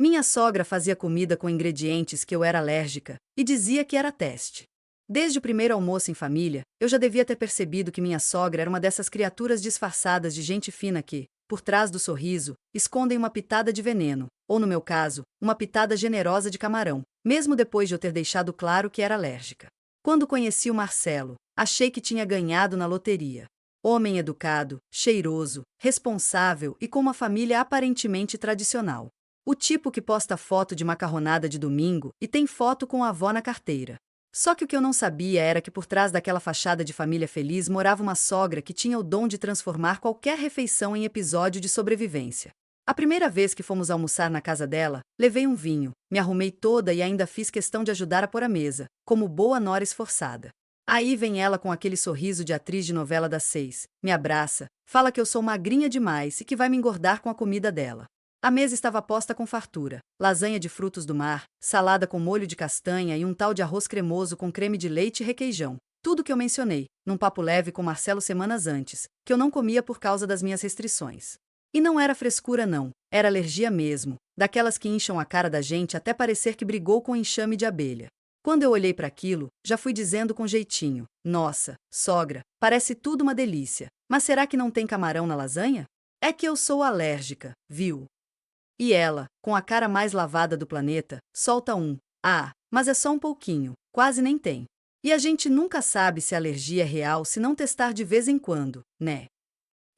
Minha sogra fazia comida com ingredientes que eu era alérgica e dizia que era teste. Desde o primeiro almoço em família, eu já devia ter percebido que minha sogra era uma dessas criaturas disfarçadas de gente fina que, por trás do sorriso, escondem uma pitada de veneno, ou no meu caso, uma pitada generosa de camarão, mesmo depois de eu ter deixado claro que era alérgica. Quando conheci o Marcelo, achei que tinha ganhado na loteria. Homem educado, cheiroso, responsável e com uma família aparentemente tradicional. O tipo que posta foto de macarronada de domingo e tem foto com a avó na carteira. Só que o que eu não sabia era que por trás daquela fachada de família feliz morava uma sogra que tinha o dom de transformar qualquer refeição em episódio de sobrevivência. A primeira vez que fomos almoçar na casa dela, levei um vinho, me arrumei toda e ainda fiz questão de ajudar a pôr a mesa, como boa nora esforçada. Aí vem ela com aquele sorriso de atriz de novela das 6, me abraça, fala que eu sou magrinha demais e que vai me engordar com a comida dela. A mesa estava posta com fartura, lasanha de frutos do mar, salada com molho de castanha e um tal de arroz cremoso com creme de leite e requeijão. Tudo que eu mencionei, num papo leve com Marcelo semanas antes, que eu não comia por causa das minhas restrições. E não era frescura não, era alergia mesmo, daquelas que incham a cara da gente até parecer que brigou com enxame de abelha. Quando eu olhei para aquilo, já fui dizendo com jeitinho, nossa, sogra, parece tudo uma delícia, mas será que não tem camarão na lasanha? É que eu sou alérgica, viu? E ela, com a cara mais lavada do planeta, solta um: ah, mas é só um pouquinho, quase nem tem. E a gente nunca sabe se a alergia é real se não testar de vez em quando, né?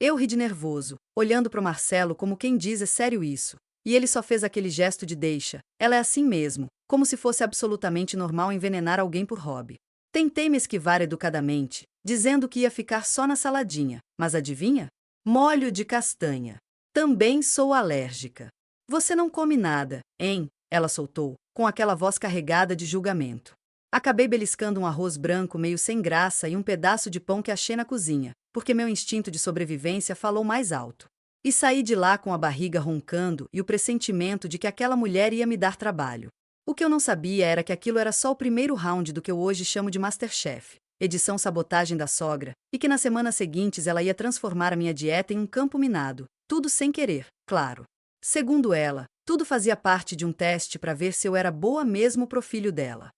Eu ri de nervoso, olhando pro Marcelo como quem diz é sério isso. E ele só fez aquele gesto de deixa, ela é assim mesmo, como se fosse absolutamente normal envenenar alguém por hobby. Tentei me esquivar educadamente, dizendo que ia ficar só na saladinha, mas adivinha? Molho de castanha. Também sou alérgica. Você não come nada, hein? Ela soltou, com aquela voz carregada de julgamento. Acabei beliscando um arroz branco meio sem graça e um pedaço de pão que achei na cozinha, porque meu instinto de sobrevivência falou mais alto. E saí de lá com a barriga roncando e o pressentimento de que aquela mulher ia me dar trabalho. O que eu não sabia era que aquilo era só o primeiro round do que eu hoje chamo de MasterChef, edição sabotagem da sogra, e que nas semanas seguintes ela ia transformar a minha dieta em um campo minado, tudo sem querer, claro. Segundo ela, tudo fazia parte de um teste para ver se eu era boa mesmo pro filho dela.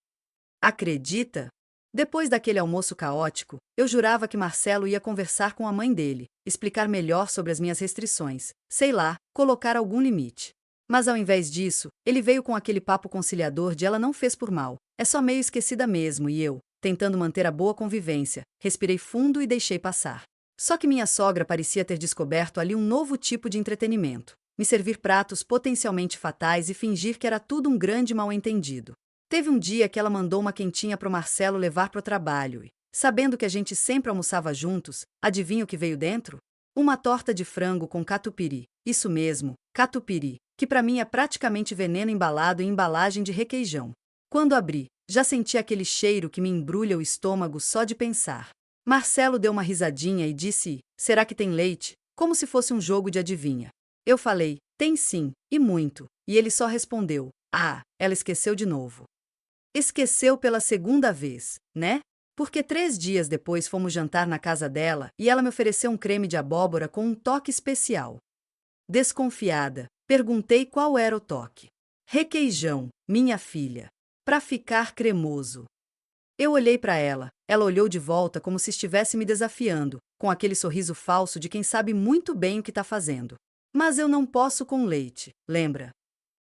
Acredita? Depois daquele almoço caótico, eu jurava que Marcelo ia conversar com a mãe dele, explicar melhor sobre as minhas restrições, sei lá, colocar algum limite. Mas ao invés disso, ele veio com aquele papo conciliador de ela não fez por mal, é só meio esquecida mesmo e eu, tentando manter a boa convivência, respirei fundo e deixei passar. Só que minha sogra parecia ter descoberto ali um novo tipo de entretenimento. Me servir pratos potencialmente fatais e fingir que era tudo um grande mal-entendido. Teve um dia que ela mandou uma quentinha pro Marcelo levar pro trabalho e, sabendo que a gente sempre almoçava juntos, adivinha o que veio dentro? Uma torta de frango com catupiry. Isso mesmo, catupiry, que pra mim é praticamente veneno embalado em embalagem de requeijão. Quando abri, já senti aquele cheiro que me embrulha o estômago só de pensar. Marcelo deu uma risadinha e disse: será que tem leite? Como se fosse um jogo de adivinha. Eu falei: tem sim, e muito. E ele só respondeu: ah, ela esqueceu de novo. Esqueceu pela segunda vez, né? Porque 3 dias depois fomos jantar na casa dela e ela me ofereceu um creme de abóbora com um toque especial. Desconfiada, perguntei qual era o toque. Requeijão, minha filha. Pra ficar cremoso. Eu olhei para ela olhou de volta como se estivesse me desafiando, com aquele sorriso falso de quem sabe muito bem o que tá fazendo. Mas eu não posso com leite, lembra?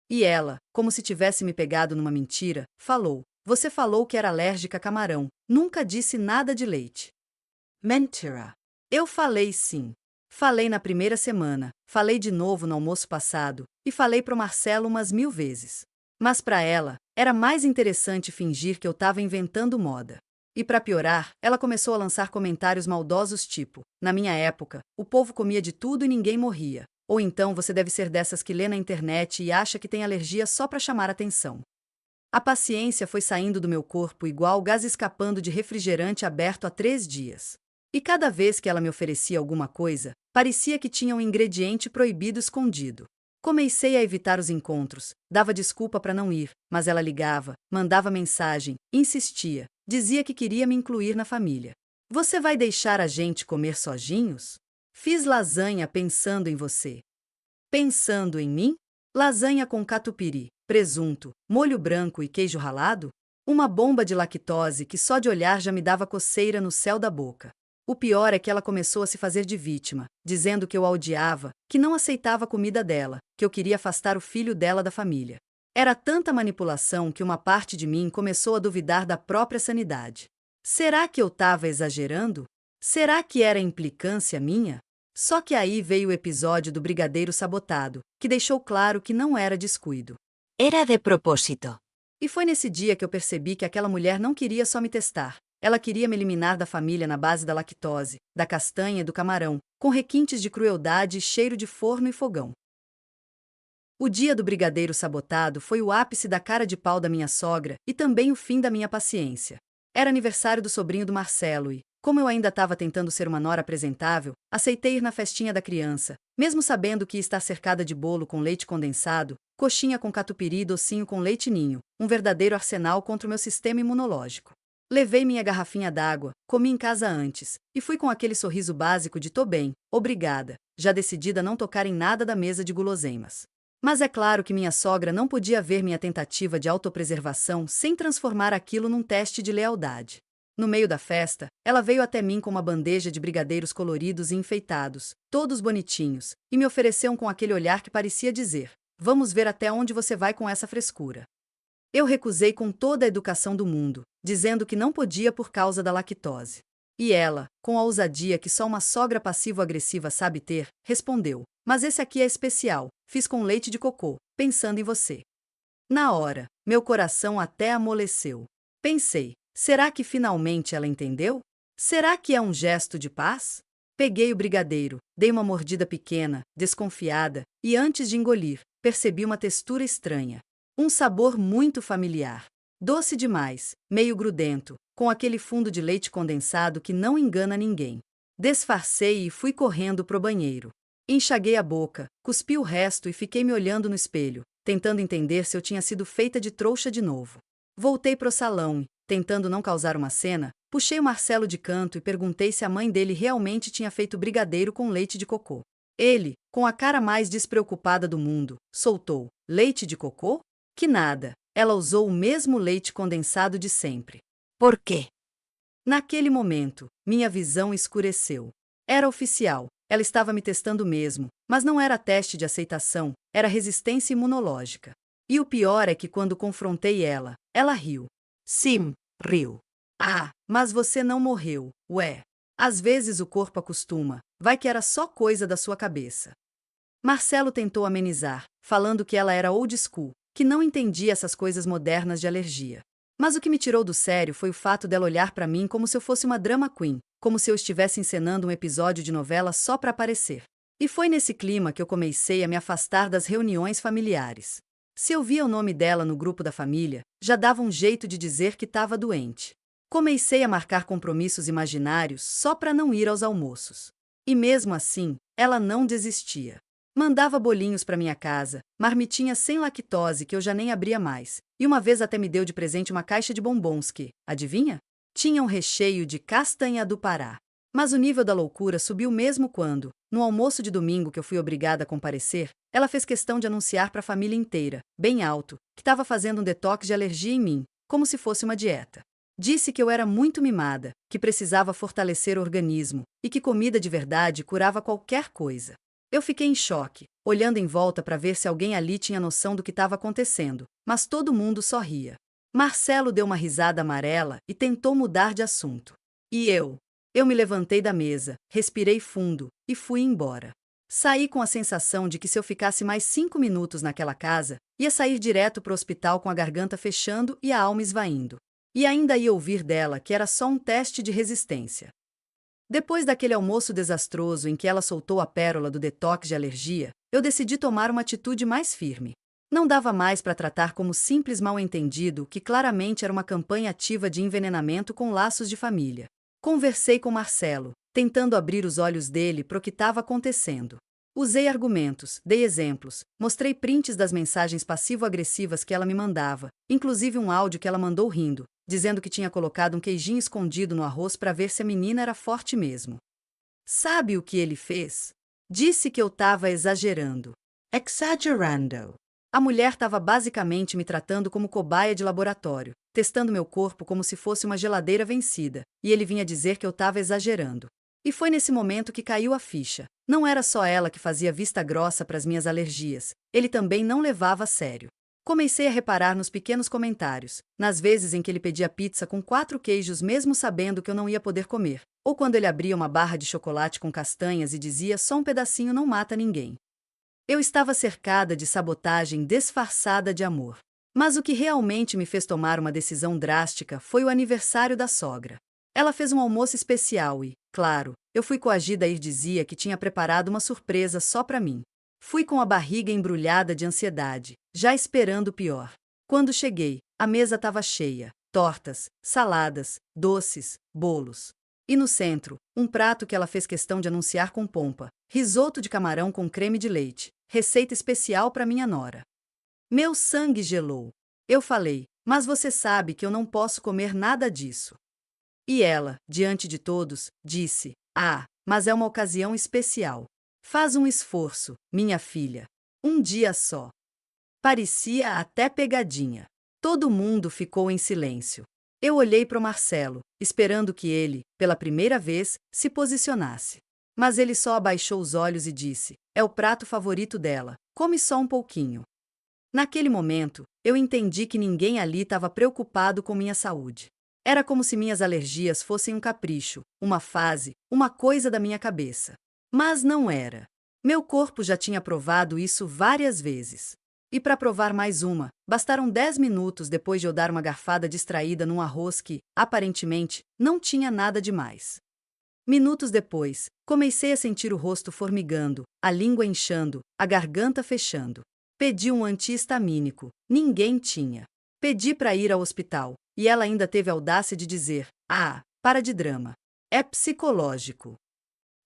E ela, como se tivesse me pegado numa mentira, falou: você falou que era alérgica a camarão, nunca disse nada de leite. Mentira. Eu falei sim. Falei na primeira semana, falei de novo no almoço passado, e falei pro Marcelo umas 1000 vezes. Mas para ela, era mais interessante fingir que eu estava inventando moda. E para piorar, ela começou a lançar comentários maldosos tipo: na minha época, o povo comia de tudo e ninguém morria. Ou então você deve ser dessas que lê na internet e acha que tem alergia só para chamar atenção. A paciência foi saindo do meu corpo igual gás escapando de refrigerante aberto há 3 dias. E cada vez que ela me oferecia alguma coisa, parecia que tinha um ingrediente proibido escondido. Comecei a evitar os encontros, dava desculpa para não ir, mas ela ligava, mandava mensagem, insistia, dizia que queria me incluir na família. Você vai deixar a gente comer sozinhos? Fiz lasanha pensando em você. Pensando em mim? Lasanha com catupiry, presunto, molho branco e queijo ralado? Uma bomba de lactose que só de olhar já me dava coceira no céu da boca. O pior é que ela começou a se fazer de vítima, dizendo que eu a odiava, que não aceitava a comida dela, que eu queria afastar o filho dela da família. Era tanta manipulação que uma parte de mim começou a duvidar da própria sanidade. Será que eu estava exagerando? Será que era implicância minha? Só que aí veio o episódio do brigadeiro sabotado, que deixou claro que não era descuido. Era de propósito. E foi nesse dia que eu percebi que aquela mulher não queria só me testar. Ela queria me eliminar da família na base da lactose, da castanha e do camarão, com requintes de crueldade e cheiro de forno e fogão. O dia do brigadeiro sabotado foi o ápice da cara de pau da minha sogra e também o fim da minha paciência. Era aniversário do sobrinho do Marcelo e, como eu ainda estava tentando ser uma nora apresentável, aceitei ir na festinha da criança, mesmo sabendo que ia estar cercada de bolo com leite condensado, coxinha com catupiry e docinho com leite ninho, um verdadeiro arsenal contra o meu sistema imunológico. Levei minha garrafinha d'água, comi em casa antes, e fui com aquele sorriso básico de tô bem, obrigada, já decidida a não tocar em nada da mesa de guloseimas. Mas é claro que minha sogra não podia ver minha tentativa de autopreservação sem transformar aquilo num teste de lealdade. No meio da festa, ela veio até mim com uma bandeja de brigadeiros coloridos e enfeitados, todos bonitinhos, e me ofereceu com aquele olhar que parecia dizer: vamos ver até onde você vai com essa frescura. Eu recusei com toda a educação do mundo, dizendo que não podia por causa da lactose. E ela, com a ousadia que só uma sogra passivo-agressiva sabe ter, respondeu: mas esse aqui é especial, fiz com leite de cocô, pensando em você. Na hora, meu coração até amoleceu. Pensei, será que finalmente ela entendeu? Será que é um gesto de paz? Peguei o brigadeiro, dei uma mordida pequena, desconfiada, e antes de engolir, percebi uma textura estranha. Um sabor muito familiar. Doce demais, meio grudento, com aquele fundo de leite condensado que não engana ninguém. Disfarcei e fui correndo pro banheiro. Enxaguei a boca, cuspi o resto e fiquei me olhando no espelho, tentando entender se eu tinha sido feita de trouxa de novo. Voltei pro salão e, tentando não causar uma cena, puxei o Marcelo de canto e perguntei se a mãe dele realmente tinha feito brigadeiro com leite de cocô. Ele, com a cara mais despreocupada do mundo, soltou: leite de cocô? Que nada, ela usou o mesmo leite condensado de sempre. Por quê? Naquele momento, minha visão escureceu. Era oficial. Ela estava me testando mesmo, mas não era teste de aceitação, era resistência imunológica. E o pior é que quando confrontei ela, ela riu. Sim, riu. Ah, mas você não morreu, ué. Às vezes o corpo acostuma, vai que era só coisa da sua cabeça. Marcelo tentou amenizar, falando que ela era old school, que não entendia essas coisas modernas de alergia. Mas o que me tirou do sério foi o fato dela olhar para mim como se eu fosse uma drama queen, como se eu estivesse encenando um episódio de novela só para aparecer. E foi nesse clima que eu comecei a me afastar das reuniões familiares. Se eu via o nome dela no grupo da família, já dava um jeito de dizer que estava doente. Comecei a marcar compromissos imaginários só para não ir aos almoços. E mesmo assim, ela não desistia. Mandava bolinhos para minha casa, marmitinha sem lactose que eu já nem abria mais, e uma vez até me deu de presente uma caixa de bombons que, adivinha? Tinha um recheio de castanha do Pará. Mas o nível da loucura subiu mesmo quando, no almoço de domingo que eu fui obrigada a comparecer, ela fez questão de anunciar para a família inteira, bem alto, que estava fazendo um detox de alergia em mim, como se fosse uma dieta. Disse que eu era muito mimada, que precisava fortalecer o organismo, e que comida de verdade curava qualquer coisa. Eu fiquei em choque, olhando em volta para ver se alguém ali tinha noção do que estava acontecendo, mas todo mundo só ria. Marcelo deu uma risada amarela e tentou mudar de assunto. E eu? Eu me levantei da mesa, respirei fundo e fui embora. Saí com a sensação de que se eu ficasse mais 5 minutos naquela casa, ia sair direto para o hospital com a garganta fechando e a alma esvaindo. E ainda ia ouvir dela que era só um teste de resistência. Depois daquele almoço desastroso em que ela soltou a pérola do detox de alergia, eu decidi tomar uma atitude mais firme. Não dava mais para tratar como simples mal-entendido que claramente era uma campanha ativa de envenenamento com laços de família. Conversei com Marcelo, tentando abrir os olhos dele para o que estava acontecendo. Usei argumentos, dei exemplos, mostrei prints das mensagens passivo-agressivas que ela me mandava, inclusive um áudio que ela mandou rindo, dizendo que tinha colocado um queijinho escondido no arroz para ver se a menina era forte mesmo. Sabe o que ele fez? Disse que eu estava exagerando. Exagerando. A mulher estava basicamente me tratando como cobaia de laboratório, testando meu corpo como se fosse uma geladeira vencida, e ele vinha dizer que eu estava exagerando. E foi nesse momento que caiu a ficha. Não era só ela que fazia vista grossa para as minhas alergias, ele também não levava a sério. Comecei a reparar nos pequenos comentários, nas vezes em que ele pedia pizza com 4 queijos mesmo sabendo que eu não ia poder comer, ou quando ele abria uma barra de chocolate com castanhas e dizia só um pedacinho não mata ninguém. Eu estava cercada de sabotagem disfarçada de amor. Mas o que realmente me fez tomar uma decisão drástica foi o aniversário da sogra. Ela fez um almoço especial e, claro, eu fui coagida a ir. Dizia que tinha preparado uma surpresa só para mim. Fui com a barriga embrulhada de ansiedade, já esperando o pior. Quando cheguei, a mesa estava cheia: tortas, saladas, doces, bolos. E no centro, um prato que ela fez questão de anunciar com pompa: risoto de camarão com creme de leite, receita especial para minha nora. Meu sangue gelou. Eu falei: mas você sabe que eu não posso comer nada disso. E ela, diante de todos, disse: ah, mas é uma ocasião especial. Faz um esforço, minha filha. Um dia só. Parecia até pegadinha. Todo mundo ficou em silêncio. Eu olhei para o Marcelo, esperando que ele, pela primeira vez, se posicionasse. Mas ele só abaixou os olhos e disse: é o prato favorito dela, come só um pouquinho. Naquele momento, eu entendi que ninguém ali estava preocupado com minha saúde. Era como se minhas alergias fossem um capricho, uma fase, uma coisa da minha cabeça. Mas não era. Meu corpo já tinha provado isso várias vezes. E para provar mais uma, bastaram 10 minutos depois de eu dar uma garfada distraída num arroz que, aparentemente, não tinha nada demais. Minutos depois, comecei a sentir o rosto formigando, a língua inchando, a garganta fechando. Pedi um anti-histamínico. Ninguém tinha. Pedi para ir ao hospital, e ela ainda teve a audácia de dizer: ah, para de drama. É psicológico.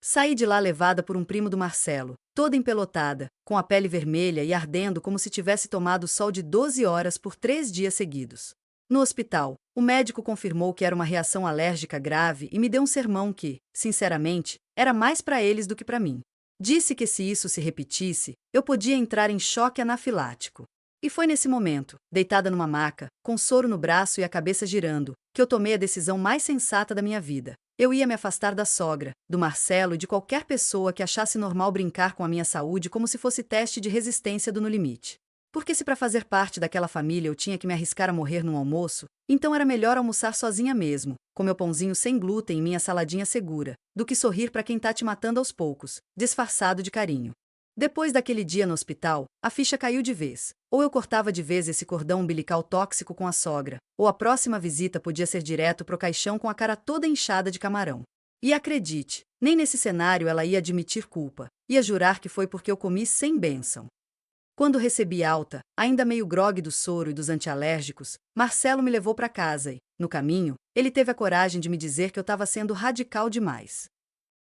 Saí de lá levada por um primo do Marcelo, toda empelotada, com a pele vermelha e ardendo como se tivesse tomado sol de 12 horas por 3 dias seguidos. No hospital, o médico confirmou que era uma reação alérgica grave e me deu um sermão que, sinceramente, era mais para eles do que para mim. Disse que se isso se repetisse, eu podia entrar em choque anafilático. E foi nesse momento, deitada numa maca, com soro no braço e a cabeça girando, que eu tomei a decisão mais sensata da minha vida. Eu ia me afastar da sogra, do Marcelo e de qualquer pessoa que achasse normal brincar com a minha saúde como se fosse teste de resistência do No Limite. Porque se para fazer parte daquela família eu tinha que me arriscar a morrer num almoço, então era melhor almoçar sozinha mesmo, com meu pãozinho sem glúten e minha saladinha segura, do que sorrir para quem tá te matando aos poucos, disfarçado de carinho. Depois daquele dia no hospital, a ficha caiu de vez. Ou eu cortava de vez esse cordão umbilical tóxico com a sogra, ou a próxima visita podia ser direto pro caixão com a cara toda inchada de camarão. E acredite, nem nesse cenário ela ia admitir culpa, ia jurar que foi porque eu comi sem bênção. Quando recebi alta, ainda meio grogue do soro e dos antialérgicos, Marcelo me levou para casa e, no caminho, ele teve a coragem de me dizer que eu estava sendo radical demais.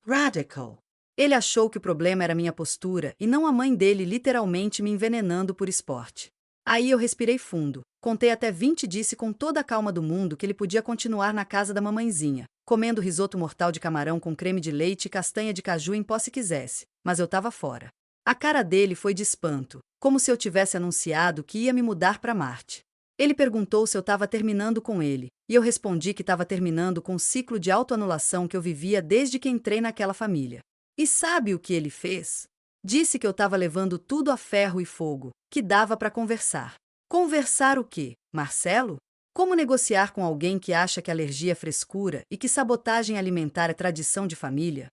Radical. Ele achou que o problema era minha postura e não a mãe dele literalmente me envenenando por esporte. Aí eu respirei fundo, contei até 20 e disse com toda a calma do mundo que ele podia continuar na casa da mamãezinha, comendo risoto mortal de camarão com creme de leite e castanha de caju em pó se quisesse, mas eu estava fora. A cara dele foi de espanto, como se eu tivesse anunciado que ia me mudar para Marte. Ele perguntou se eu estava terminando com ele, e eu respondi que estava terminando com o ciclo de autoanulação que eu vivia desde que entrei naquela família. E sabe o que ele fez? Disse que eu estava levando tudo a ferro e fogo, que dava para conversar. Conversar o quê, Marcelo? Como negociar com alguém que acha que alergia é frescura e que sabotagem alimentar é tradição de família?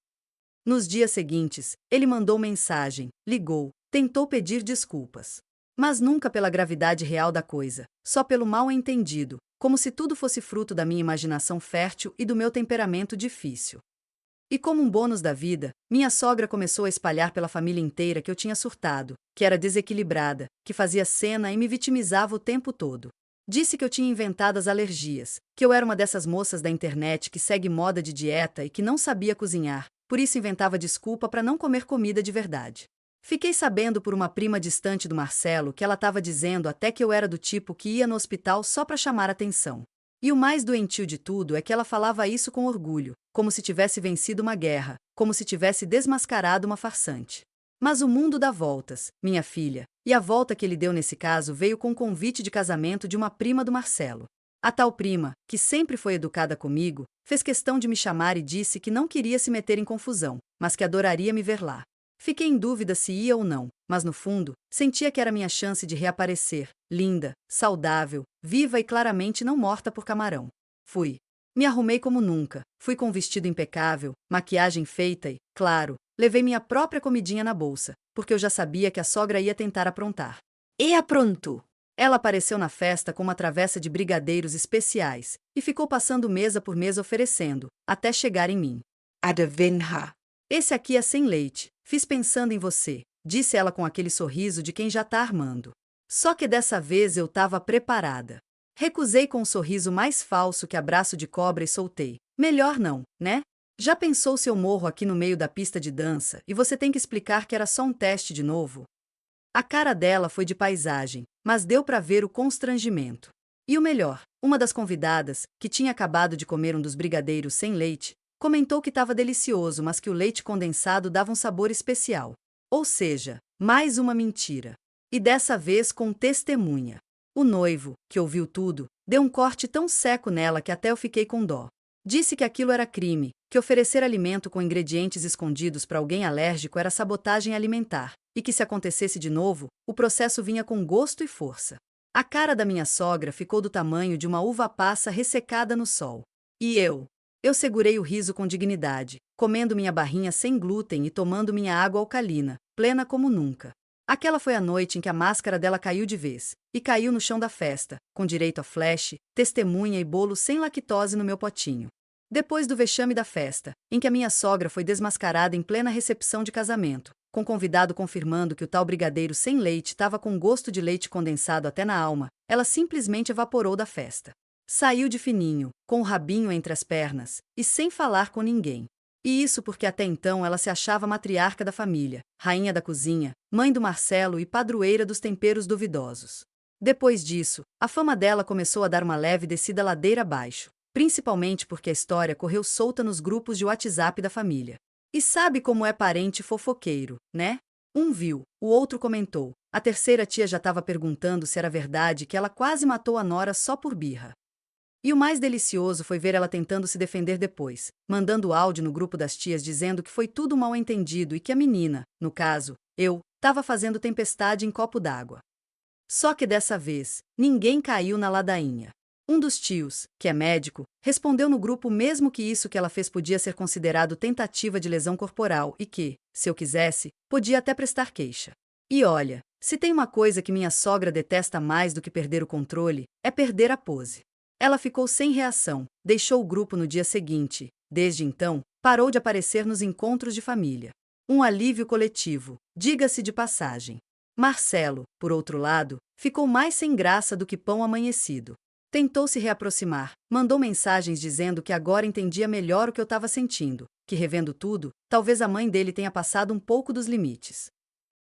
Nos dias seguintes, ele mandou mensagem, ligou, tentou pedir desculpas. Mas nunca pela gravidade real da coisa, só pelo mal-entendido, como se tudo fosse fruto da minha imaginação fértil e do meu temperamento difícil. E como um bônus da vida, minha sogra começou a espalhar pela família inteira que eu tinha surtado, que era desequilibrada, que fazia cena e me vitimizava o tempo todo. Disse que eu tinha inventado as alergias, que eu era uma dessas moças da internet que segue moda de dieta e que não sabia cozinhar, por isso inventava desculpa para não comer comida de verdade. Fiquei sabendo por uma prima distante do Marcelo que ela estava dizendo até que eu era do tipo que ia no hospital só para chamar atenção. E o mais doentio de tudo é que ela falava isso com orgulho, como se tivesse vencido uma guerra, como se tivesse desmascarado uma farsante. Mas o mundo dá voltas, minha filha, e a volta que ele deu nesse caso veio com o convite de casamento de uma prima do Marcelo. A tal prima, que sempre foi educada comigo, fez questão de me chamar e disse que não queria se meter em confusão, mas que adoraria me ver lá. Fiquei em dúvida se ia ou não, mas no fundo, sentia que era minha chance de reaparecer, linda, saudável, viva e claramente não morta por camarão. Fui. Me arrumei como nunca, fui com um vestido impecável, maquiagem feita e, claro, levei minha própria comidinha na bolsa, porque eu já sabia que a sogra ia tentar aprontar. E aprontou. Ela apareceu na festa com uma travessa de brigadeiros especiais e ficou passando mesa por mesa oferecendo, até chegar em mim. Adivinha. Esse aqui é sem leite, fiz pensando em você, disse ela com aquele sorriso de quem já tá armando. Só que dessa vez eu tava preparada. Recusei com um sorriso mais falso que abraço de cobra e soltei. Melhor não, né? Já pensou se eu morro aqui no meio da pista de dança e você tem que explicar que era só um teste de novo? A cara dela foi de paisagem, mas deu pra ver o constrangimento. E o melhor, uma das convidadas, que tinha acabado de comer um dos brigadeiros sem leite, comentou que estava delicioso, mas que o leite condensado dava um sabor especial. Ou seja, mais uma mentira. E dessa vez com testemunha. O noivo, que ouviu tudo, deu um corte tão seco nela que até eu fiquei com dó. Disse que aquilo era crime, que oferecer alimento com ingredientes escondidos para alguém alérgico era sabotagem alimentar, e que se acontecesse de novo, o processo vinha com gosto e força. A cara da minha sogra ficou do tamanho de uma uva passa ressecada no sol. E eu? Eu segurei o riso com dignidade, comendo minha barrinha sem glúten e tomando minha água alcalina, plena como nunca. Aquela foi a noite em que a máscara dela caiu de vez, e caiu no chão da festa, com direito a flash, testemunha e bolo sem lactose no meu potinho. Depois do vexame da festa, em que a minha sogra foi desmascarada em plena recepção de casamento, com convidado confirmando que o tal brigadeiro sem leite estava com gosto de leite condensado até na alma, ela simplesmente evaporou da festa. Saiu de fininho, com o rabinho entre as pernas, e sem falar com ninguém. E isso porque até então ela se achava matriarca da família, rainha da cozinha, mãe do Marcelo e padroeira dos temperos duvidosos. Depois disso, a fama dela começou a dar uma leve descida ladeira abaixo, principalmente porque a história correu solta nos grupos de WhatsApp da família. E sabe como é parente fofoqueiro, né? Um viu, o outro comentou, a terceira tia já estava perguntando se era verdade que ela quase matou a nora só por birra. E o mais delicioso foi ver ela tentando se defender depois, mandando áudio no grupo das tias dizendo que foi tudo mal entendido e que a menina, no caso, eu, estava fazendo tempestade em copo d'água. Só que dessa vez, ninguém caiu na ladainha. Um dos tios, que é médico, respondeu no grupo mesmo que isso que ela fez podia ser considerado tentativa de lesão corporal e que, se eu quisesse, podia até prestar queixa. E olha, se tem uma coisa que minha sogra detesta mais do que perder o controle, é perder a pose. Ela ficou sem reação, deixou o grupo no dia seguinte. Desde então, parou de aparecer nos encontros de família. Um alívio coletivo, diga-se de passagem. Marcelo, por outro lado, ficou mais sem graça do que pão amanhecido. Tentou se reaproximar, mandou mensagens dizendo que agora entendia melhor o que eu estava sentindo, que revendo tudo, talvez a mãe dele tenha passado um pouco dos limites.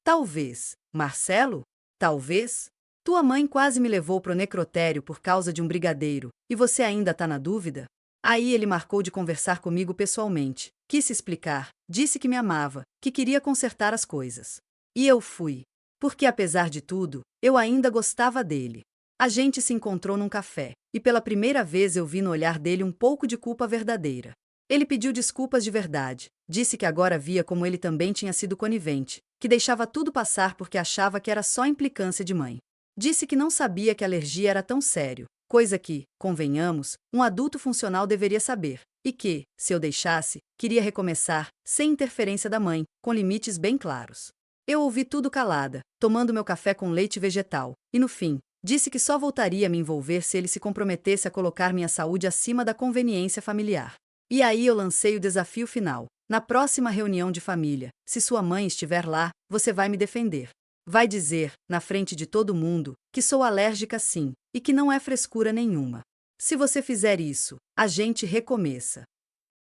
Talvez. Marcelo? Talvez? Tua mãe quase me levou pro necrotério por causa de um brigadeiro, e você ainda tá na dúvida? Aí ele marcou de conversar comigo pessoalmente, quis se explicar, disse que me amava, que queria consertar as coisas. E eu fui. Porque apesar de tudo, eu ainda gostava dele. A gente se encontrou num café, e pela primeira vez eu vi no olhar dele um pouco de culpa verdadeira. Ele pediu desculpas de verdade, disse que agora via como ele também tinha sido conivente, que deixava tudo passar porque achava que era só implicância de mãe. Disse que não sabia que a alergia era tão sério, coisa que, convenhamos, um adulto funcional deveria saber, e que, se eu deixasse, queria recomeçar, sem interferência da mãe, com limites bem claros. Eu ouvi tudo calada, tomando meu café com leite vegetal, e no fim, disse que só voltaria a me envolver se ele se comprometesse a colocar minha saúde acima da conveniência familiar. E aí eu lancei o desafio final. Na próxima reunião de família, se sua mãe estiver lá, você vai me defender. Vai dizer, na frente de todo mundo, que sou alérgica sim, e que não é frescura nenhuma. Se você fizer isso, a gente recomeça.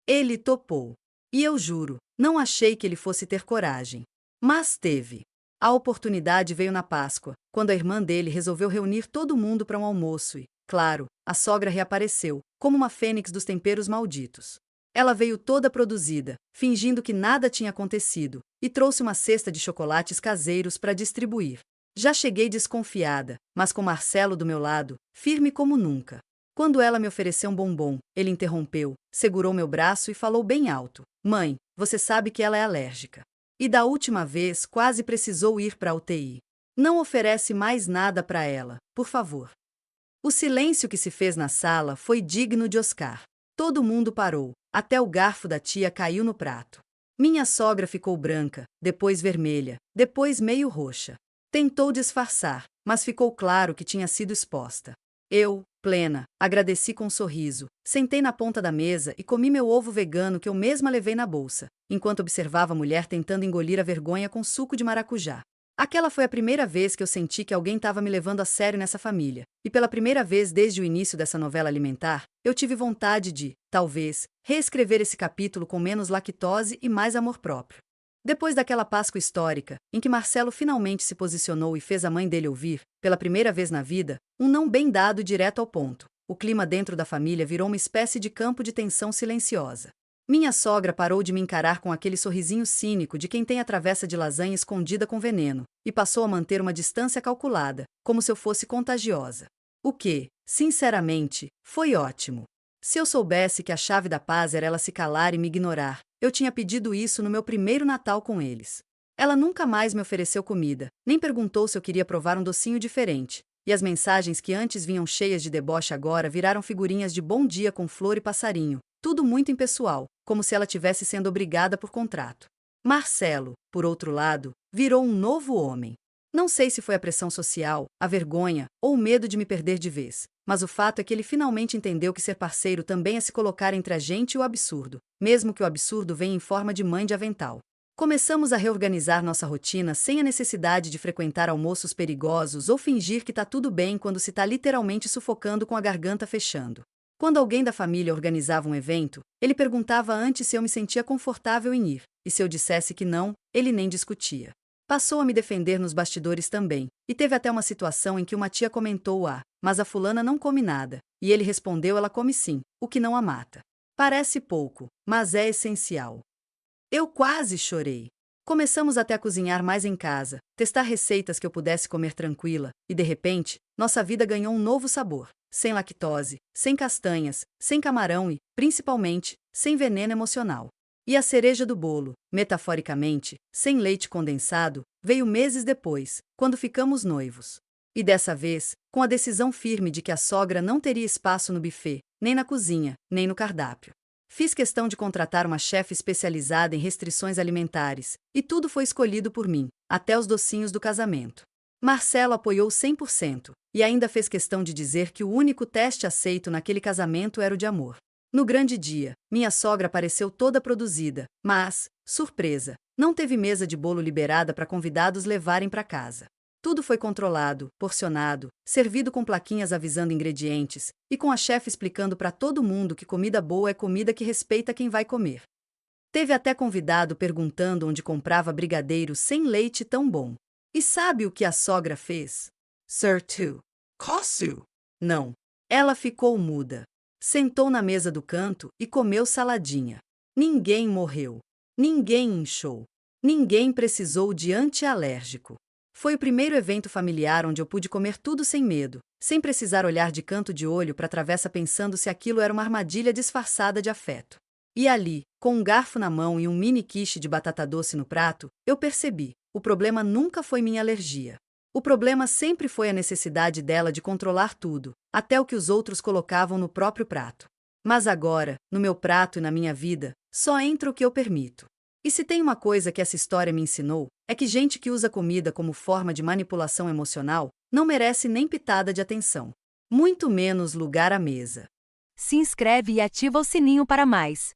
Ele topou. E eu juro, não achei que ele fosse ter coragem. Mas teve. A oportunidade veio na Páscoa, quando a irmã dele resolveu reunir todo mundo para um almoço e, claro, a sogra reapareceu, como uma fênix dos temperos malditos. Ela veio toda produzida, fingindo que nada tinha acontecido, e trouxe uma cesta de chocolates caseiros para distribuir. Já cheguei desconfiada, mas com Marcelo do meu lado, firme como nunca. Quando ela me ofereceu um bombom, ele interrompeu, segurou meu braço e falou bem alto: Mãe, você sabe que ela é alérgica. E da última vez quase precisou ir para a UTI. Não oferece mais nada para ela, por favor. O silêncio que se fez na sala foi digno de Oscar. Todo mundo parou, até o garfo da tia caiu no prato. Minha sogra ficou branca, depois vermelha, depois meio roxa. Tentou disfarçar, mas ficou claro que tinha sido exposta. Eu, plena, agradeci com um sorriso, sentei na ponta da mesa e comi meu ovo vegano que eu mesma levei na bolsa, enquanto observava a mulher tentando engolir a vergonha com suco de maracujá. Aquela foi a primeira vez que eu senti que alguém estava me levando a sério nessa família, e pela primeira vez desde o início dessa novela alimentar, eu tive vontade de, talvez, reescrever esse capítulo com menos lactose e mais amor próprio. Depois daquela Páscoa histórica, em que Marcelo finalmente se posicionou e fez a mãe dele ouvir, pela primeira vez na vida, um não bem dado e direto ao ponto, o clima dentro da família virou uma espécie de campo de tensão silenciosa. Minha sogra parou de me encarar com aquele sorrisinho cínico de quem tem a travessa de lasanha escondida com veneno, e passou a manter uma distância calculada, como se eu fosse contagiosa. O que, sinceramente, foi ótimo. Se eu soubesse que a chave da paz era ela se calar e me ignorar, eu tinha pedido isso no meu primeiro Natal com eles. Ela nunca mais me ofereceu comida, nem perguntou se eu queria provar um docinho diferente, e as mensagens que antes vinham cheias de deboche agora viraram figurinhas de bom dia com flor e passarinho, tudo muito impessoal, como se ela tivesse sendo obrigada por contrato. Marcelo, por outro lado, virou um novo homem. Não sei se foi a pressão social, a vergonha ou o medo de me perder de vez, mas o fato é que ele finalmente entendeu que ser parceiro também é se colocar entre a gente e o absurdo, mesmo que o absurdo venha em forma de mãe de avental. Começamos a reorganizar nossa rotina sem a necessidade de frequentar almoços perigosos ou fingir que tá tudo bem quando se tá literalmente sufocando com a garganta fechando. Quando alguém da família organizava um evento, ele perguntava antes se eu me sentia confortável em ir, e se eu dissesse que não, ele nem discutia. Passou a me defender nos bastidores também, e teve até uma situação em que uma tia comentou: mas a fulana não come nada, e ele respondeu: ela come sim, o que não a mata. Parece pouco, mas é essencial. Eu quase chorei. Começamos até a cozinhar mais em casa, testar receitas que eu pudesse comer tranquila, e de repente, nossa vida ganhou um novo sabor. Sem lactose, sem castanhas, sem camarão e, principalmente, sem veneno emocional. E a cereja do bolo, metaforicamente, sem leite condensado, veio meses depois, quando ficamos noivos. E dessa vez, com a decisão firme de que a sogra não teria espaço no buffet, nem na cozinha, nem no cardápio. Fiz questão de contratar uma chefe especializada em restrições alimentares, e tudo foi escolhido por mim, até os docinhos do casamento. Marcelo apoiou 100%, e ainda fez questão de dizer que o único teste aceito naquele casamento era o de amor. No grande dia, minha sogra pareceu toda produzida, mas, surpresa, não teve mesa de bolo liberada para convidados levarem para casa. Tudo foi controlado, porcionado, servido com plaquinhas avisando ingredientes, e com a chefe explicando para todo mundo que comida boa é comida que respeita quem vai comer. Teve até convidado perguntando onde comprava brigadeiro sem leite tão bom. E sabe o que a sogra fez? Certo. Coço. Não. Ela ficou muda. Sentou na mesa do canto e comeu saladinha. Ninguém morreu. Ninguém inchou. Ninguém precisou de antialérgico. Foi o primeiro evento familiar onde eu pude comer tudo sem medo, sem precisar olhar de canto de olho para a travessa pensando se aquilo era uma armadilha disfarçada de afeto. E ali, com um garfo na mão e um mini quiche de batata doce no prato, eu percebi: o problema nunca foi minha alergia. O problema sempre foi a necessidade dela de controlar tudo, até o que os outros colocavam no próprio prato. Mas agora, no meu prato e na minha vida, só entra o que eu permito. E se tem uma coisa que essa história me ensinou, é que gente que usa comida como forma de manipulação emocional não merece nem pitada de atenção. Muito menos lugar à mesa. Se inscreve e ativa o sininho para mais.